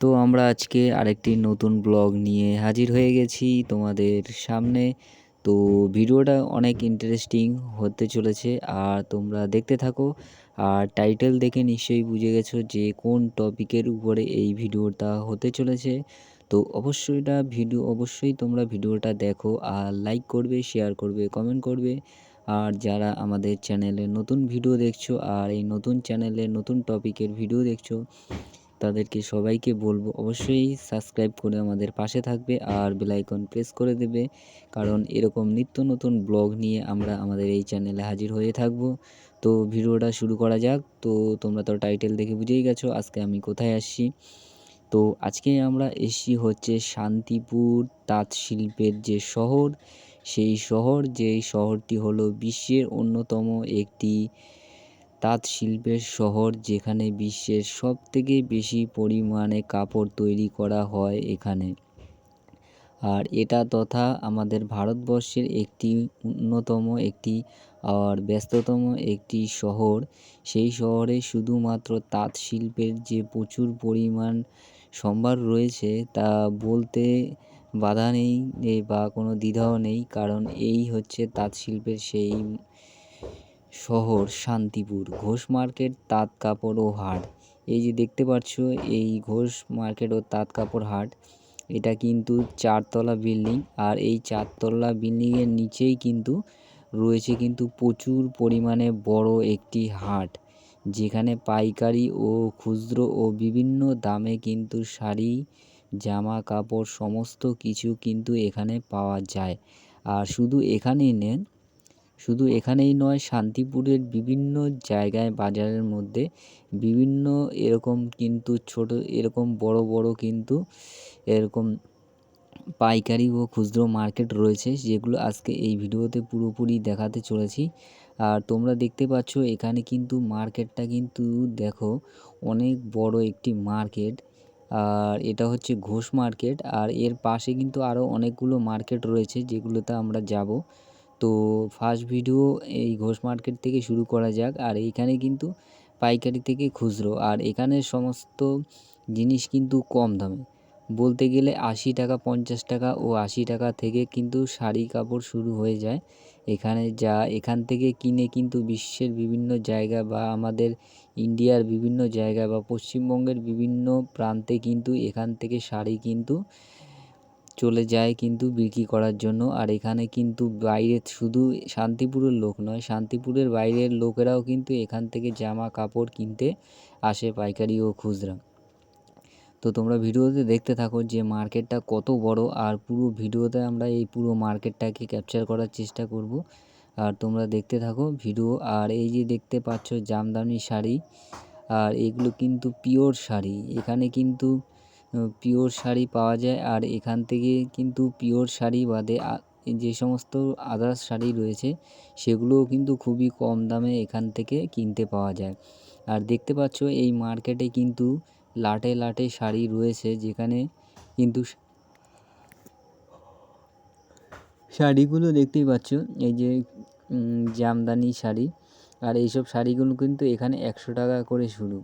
তো আমরা আজকে আরেকটি নতুন ব্লগ নিয়ে হাজির হয়ে গেছি তোমাদের সামনে। তো ভিডিওটা অনেক ইন্টারেস্টিং হতে চলেছে, আর তোমরা দেখতে থাকো। আর টাইটেল দেখে নিশ্চয়ই বুঝে গেছো যে কোন টপিকের উপরে এই ভিডিওটা হতে চলেছে। তো অবশ্যই তোমরা ভিডিওটা দেখো, আর লাইক করবে, শেয়ার করবে, কমেন্ট করবে। আর যারা আমাদের চ্যানেলে নতুন ভিডিও দেখছো আর এই নতুন চ্যানেলে নতুন টপিকের ভিডিও দেখছো, তাদেরকে সবাইকে বলবো অবশ্যই সাবস্ক্রাইব করে আমাদের পাশে থাকবে আর বেল আইকন প্রেস করে দেবে, কারণ এরকম নিত্য নতুন ব্লগ নিয়ে আমরা আমাদের এই চ্যানেলে হাজির হয়ে থাকবো। তো ভিডিওটা শুরু করা যাক। তো তোমরা তো টাইটেল দেখে বুঝেই গেছো আজকে আমি কোথায় আসছি। তো আজকে আমরা এসছি হচ্ছে শান্তিপুর তাঁত শিল্পের যে শহর, সেই শহরটি হলো বিশ্বের অন্যতম একটি তাঁত শিল্পের শহর, যেখানে বিশ্বের সবথেকে বেশি পরিমাণে কাপড় তৈরি করা হয় এখানে। আর এটা তথা আমাদের ভারতবর্ষের একটি অন্যতম একটি আর ব্যস্ততম একটি শহর। সেই শহরে শুধুমাত্র তাঁত শিল্পের যে প্রচুর পরিমাণ সম্ভার রয়েছে তা বলতে বাধা নেই বা কোনো দ্বিধাও নেই, কারণ এই হচ্ছে তাঁত শিল্পের সেই শহর শান্তিপুর। ঘোষ মার্কেট, তাঁত কাপড় ও হাট। এই যে দেখতে পাচ্ছ, এই ঘোষ মার্কেট ও তাঁত কাপড় হাট, এটা কিন্তু 4তলা বিল্ডিং। আর এই 4তলা বিল্ডিংয়ের নিচেই কিন্তু রয়েছে কিন্তু প্রচুর পরিমাণে বড় একটি হাট, যেখানে পাইকারি ও খুচরো ও বিভিন্ন দামে কিন্তু শাড়ি, জামা কাপড় সমস্ত কিছু কিন্তু এখানে পাওয়া যায়। আর শুধু এখানেই নয়, শান্তিপুরের বিভিন্ন জায়গায় বাজারের মধ্যে বিভিন্ন এরকম কিন্তু এরকম বড় বড় কিন্তু এরকম পাইকারি ও খুচরো মার্কেট রয়েছে, যেগুলো আজকে এই ভিডিওতে পুরোপুরি দেখাতে চলেছি। আর তোমরা দেখতে পাচ্ছ এখানে কিন্তু মার্কেটটা কিন্তু দেখো অনেক বড় একটি মার্কেট। আর এটা হচ্ছে ঘোষ মার্কেট, আর এর পাশে কিন্তু আরও অনেকগুলো মার্কেট রয়েছে যেগুলোতে আমরা যাব। তো ফার্স্ট ভিডিও এই ঘোষ মার্কেট থেকে শুরু করা যাক। আর এইখানে কিন্তু পাইকারি থেকে খুচরো, আর এখানে সমস্ত জিনিস কিন্তু কম দামে, বলতে গেলে 80 টাকা, 50 টাকা ও 80 টাকা থেকে কিন্তু শাড়ি কাপড় শুরু হয়ে যায় এখানে। এখান থেকে কিনে কিন্তু বিশ্বের বিভিন্ন জায়গা বা আমাদের ইন্ডিয়ার বিভিন্ন জায়গা বা পশ্চিমবঙ্গের বিভিন্ন প্রান্তে কিন্তু এখান থেকে শাড়ি কিন্তু চলে যায় কিন্তু বিক্রি করার জন্য। আর এখানে কিন্তু বাইরে শুধু শান্তিপুরের লোক নয়, শান্তিপুরের বাইরের লোকেরাও কিন্তু এখান থেকে জামা কাপড় কিনতে আসে, পাইকারি ও খুচরা। তো তোমরা ভিডিওতে দেখতে থাকো যে মার্কেটটা কত বড়, আর পুরো ভিডিওতে আমরা এই পুরো মার্কেটটাকে ক্যাপচার করার চেষ্টা করব। আর তোমরা দেখতে থাকো ভিডিও। আর এই যে দেখতে পাচ্ছ জামদানি শাড়ি, আর এগুলো কিন্তু পিওর শাড়ি। এখানে কিন্তু পিওর শাড়ি পাওয়া যায়। আর এখান থেকে কিন্তু পিওর শাড়ি বাদে যে সমস্ত আদার্স শাড়ি রয়েছে সেগুলোও কিন্তু খুবই কম দামে এখান থেকে কিনতে পাওয়া যায়। আর দেখতে পাচ্ছ এই মার্কেটে কিন্তু লাটে লাটে শাড়ি রয়েছে, যেখানে কিন্তু শাড়িগুলো দেখতেই পাচ্ছ, এই যে জামদানি শাড়ি। আর এইসব শাড়িগুলো কিন্তু এখানে 100 টাকা করে শুরু।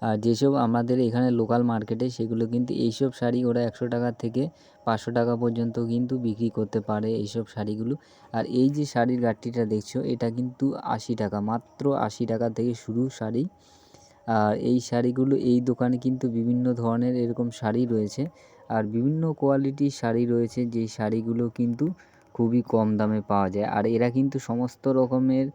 আর যেসব আমাদের এখানে লোকাল মার্কেটে সেগুলো কিন্তু এইসব শাড়ি ওরা 100 টাকা থেকে 500 টাকা পর্যন্ত কিন্তু বিক্রি করতে পারে এইসব শাড়িগুলো। আর এই যে শাড়ির গাঁটটিটা দেখছো, এটা কিন্তু 80 টাকা, মাত্র 80 টাকা থেকে শুরু শাড়ি। আর এই শাড়িগুলো এই দোকানে কিন্তু বিভিন্ন ধরনের এরকম শাড়ি রয়েছে, আর বিভিন্ন কোয়ালিটির শাড়ি রয়েছে, যেই শাড়িগুলো কিন্তু খুবই কম দামে পাওয়া যায়। আর এরা কিন্তু সমস্ত রকমের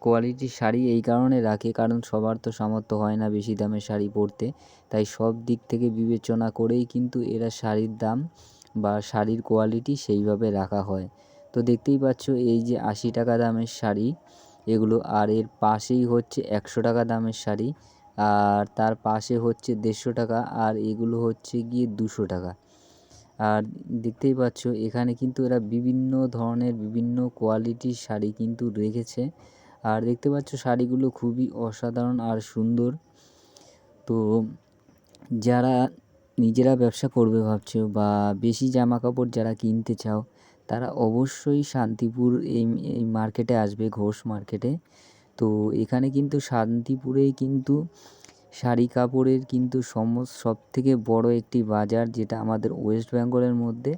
কোয়ালিটির শাড়ি এই কারণে রাখে, কারণ সবার তো সামর্থ্য হয় না বেশি দামের শাড়ি পরতে, তাই সব দিক থেকে বিবেচনা করেই কিন্তু এরা শাড়ির দাম বা শাড়ির কোয়ালিটি সেইভাবে রাখা হয়। তো দেখতেই পাচ্ছ এই যে 80 টাকা দামের শাড়ি এগুলো, আর এর পাশেই হচ্ছে 100 টাকা দামের শাড়ি, আর তার পাশে হচ্ছে 150 টাকা, আর এগুলো হচ্ছে গিয়ে 200 টাকা। আর দেখতেই পাচ্ছ এখানে কিন্তু এরা বিভিন্ন ধরনের বিভিন্ন কোয়ালিটির শাড়ি কিন্তু রেখেছে। আর দেখতে পাচ্ছ শাড়িগুলো খুবই অসাধারণ আর সুন্দর। তো যারা নিজেরা ব্যবসা করবে ভাবছো বা বেশি জামা কাপড় যারা কিনতে চাও, তারা অবশ্যই শান্তিপুর এই মার্কেটে আসবে, ঘোষ মার্কেটে। তো এখানে কিন্তু শান্তিপুরেই কিন্তু শাড়ি কাপড়ের কিন্তু সবথেকে বড় একটি বাজার, যেটা আমাদের ওয়েস্ট বেঙ্গলের মধ্যে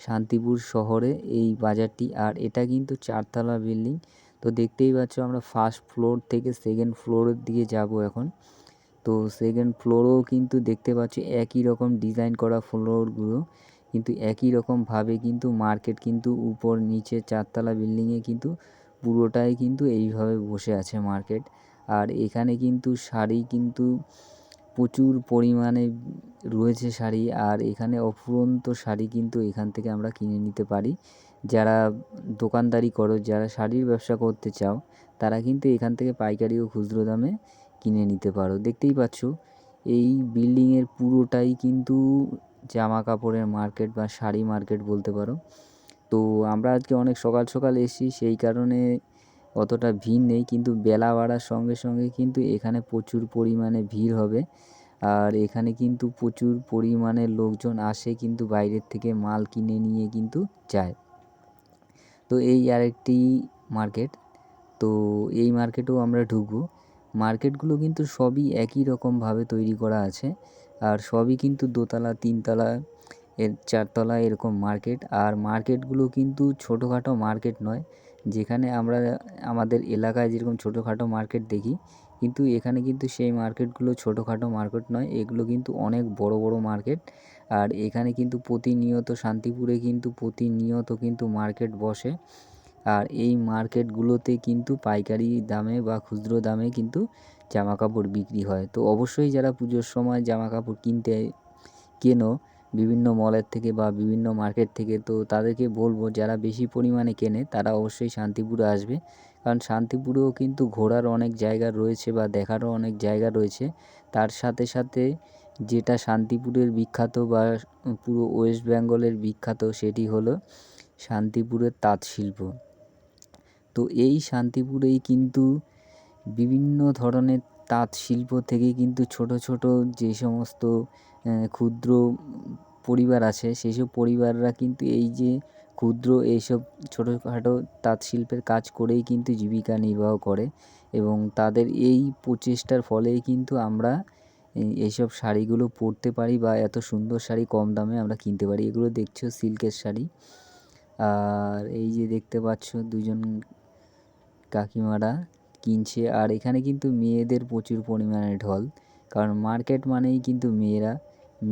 শান্তিপুর শহরে এই বাজারটি। আর এটা কিন্তু 4তলা বিল্ডিং। তো দেখতেই পাচ্ছ আমরা ফার্স্ট ফ্লোর থেকে সেকেন্ড ফ্লোরের দিকে যাব এখন। তো সেকেন্ড ফ্লোরেও কিন্তু দেখতে পাচ্ছি একই রকম ডিজাইন করা ফ্লোরগুলো, কিন্তু একই রকমভাবে কিন্তু মার্কেট কিন্তু উপর নিচে 4তলা বিল্ডিংয়ে কিন্তু পুরোটাই কিন্তু এইভাবে বসে আছে মার্কেট। আর এখানে কিন্তু শাড়ি কিন্তু প্রচুর পরিমাণে রয়েছে শাড়ি, আর এখানে অফুরন্ত শাড়ি কিন্তু এখান থেকে আমরা কিনে নিতে পারি। যারা দোকানদারি করো, যারা শাড়ির ব্যবসা করতে চাও, তারা কিন্তু এখান থেকে পাইকারি ও খুচরো দামে কিনে নিতে পারো। দেখতেই পাচ্ছ এই বিল্ডিংয়ের পুরোটাই কিন্তু জামা কাপড়ের মার্কেট বা শাড়ি মার্কেট বলতে পারো। তো আমরা আজকে অনেক সকাল সকাল এসেছি, সেই কারণে অতটা ভিড় নেই, কিন্তু বেলা বাড়ার সঙ্গে সঙ্গে কিন্তু এখানে প্রচুর পরিমাণে ভিড় হবে। আর এখানে কিন্তু প্রচুর পরিমাণে লোকজন আসে কিন্তু বাইরের থেকে মাল কিনে নিয়ে কিন্তু যায়। তো এই আরেকটি মার্কেট। তো এই মার্কেটেও আমরা ঢুকবো। মার্কেটগুলো কিন্তু সবই একই রকমভাবে তৈরি করা আছে, আর সবই কিন্তু দোতলা, তিনতলা, 4তলা এরকম মার্কেট। আর মার্কেটগুলো কিন্তু ছোটোখাটো মার্কেট নয়, যেখানে আমরা আমাদের এলাকায় যেরকম ছোটোখাটো মার্কেট দেখি, কিন্তু এখানে কিন্তু সেই মার্কেটগুলো ছোটোখাটো মার্কেট নয়, এগুলো কিন্তু অনেক বড় বড় মার্কেট। আর এখানে কিন্তু প্রতিনিয়ত শান্তিপুরে কিন্তু প্রতিনিয়ত কিন্তু মার্কেট বসে। আর এই মার্কেটগুলোতে কিন্তু পাইকারি দামে বা খুচরো দামে কিন্তু জামা কাপড় বিক্রি হয়। তো অবশ্যই যারা পুজোর সময় জামা কাপড় কেনো বিভিন্ন মলের থেকে বা বিভিন্ন মার্কেট থেকে, তো তাদেরকে বলবো যারা বেশি পরিমাণে কেনে তারা অবশ্যই শান্তিপুরে আসবে। কারণ শান্তিপুরেও কিন্তু ঘোরার অনেক জায়গা রয়েছে বা দেখারও অনেক জায়গা রয়েছে। তার সাথে সাথে যেটা শান্তিপুরের বিখ্যাত বা পুরো ওয়েস্ট বেঙ্গলের বিখ্যাত, সেটি হলো শান্তিপুরের তাঁত শিল্প। তো এই শান্তিপুরেই কিন্তু বিভিন্ন ধরনের তাঁত শিল্প থেকে কিন্তু ছোট ছোট যে সমস্ত ক্ষুদ্র পরিবার আছে, সেই সব পরিবাররা কিন্তু এই যে ক্ষুদ্র এইসব ছোটোখাটো তাঁত শিল্পের কাজ করেই কিন্তু জীবিকা নির্বাহ করে। এবং তাদের এই প্রচেষ্টার ফলেই কিন্তু আমরা এইসব শাড়িগুলো পরতে পারি বা এত সুন্দর শাড়ি কম দামে আমরা কিনতে পারি। এগুলো দেখছো সিল্কের শাড়ি। আর এই যে দেখতে পাচ্ছ দুজন কাকিমারা কিনছে। আর এখানে কিন্তু মেয়েদের প্রচুর পরিমাণে ঢল, কারণ মার্কেট মানেই কিন্তু মেয়েরা।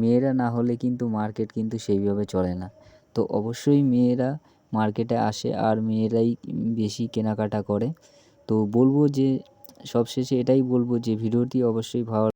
মেয়েরা না হলে কিন্তু মার্কেট কিন্তু সেইভাবে চলে না। তো অবশ্যই মেয়েরা মার্কেটে আসে আর মেয়েরাই বেশি কেনাকাটা করে। তো বলবো যে সবশেষে এটাই বলবো যে ভিডিওটি অবশ্যই ভালো